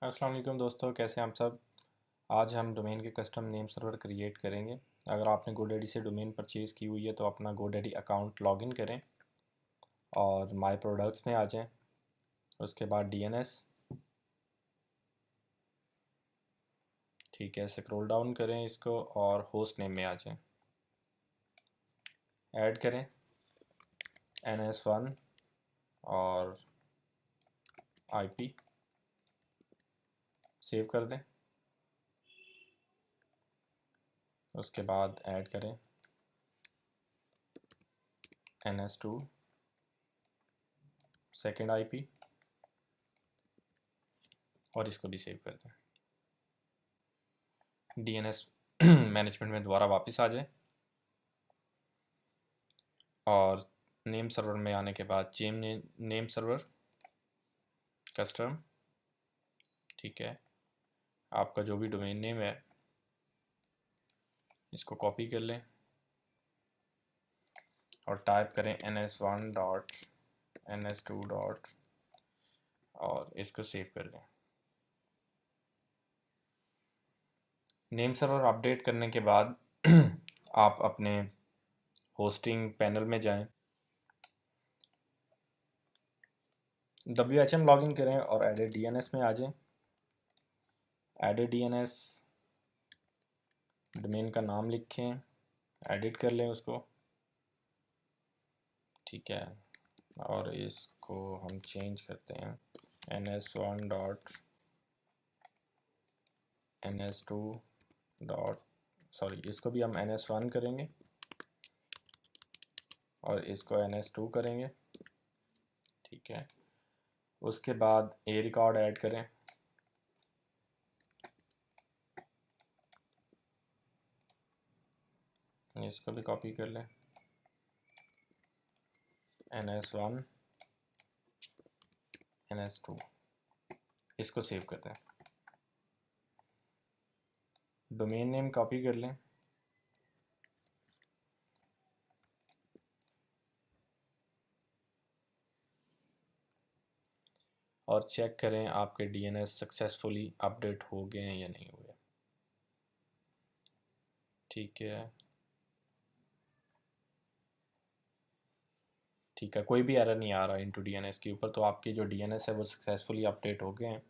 अस्सलाम वालेकुम दोस्तों, कैसे हैं आप सब। आज हम डोमेन के कस्टम नेम सर्वर क्रिएट करेंगे। अगर आपने गोडैडी से डोमेन परचेज़ की हुई है तो अपना गोडैडी अकाउंट लॉगिन करें और माय प्रोडक्ट्स में आ जाएं। उसके बाद डीएनएस, ठीक है, स्क्रॉल डाउन करें इसको और होस्ट नेम में आ जाएं। ऐड करें NS1 और IP, सेव कर दें। उसके बाद ऐड करें NS2 सेकेंड IP और इसको भी सेव कर दें। DNS मैनेजमेंट में दोबारा वापस आ जाए और नेम सर्वर में आने के बाद चेम नेम सर्वर कस्टम, ठीक है, आपका जो भी डोमेन नेम है इसको कॉपी कर लें और टाइप करें NS1 डॉट NS2 डॉट और इसको सेव कर दें। नेम सर्वर अपडेट करने के बाद आप अपने होस्टिंग पैनल में जाएं, WHM लॉगिन करें और एडिट DNS में आ जाएं। एडिट DNS डोमेन का नाम लिखें, एडिट कर लें उसको, ठीक है, और इसको हम चेंज करते हैं NS1 dot NS2 dot, sorry, इसको भी हम NS1 करेंगे और इसको NS2 करेंगे, ठीक है। उसके बाद ए रिकॉर्ड ऐड करें, इसको भी कॉपी कर लें, NS1 NS2, इसको सेव कर दें। डोमेन नेम कॉपी कर लें और चेक करें आपके DNS सक्सेसफुली अपडेट हो गए हैं या नहीं हुए, ठीक है। ठीक है, कोई भी एरर नहीं आ रहा इनटू DNS के ऊपर, तो आपके जो DNS है वो सक्सेसफुली अपडेट हो गए हैं।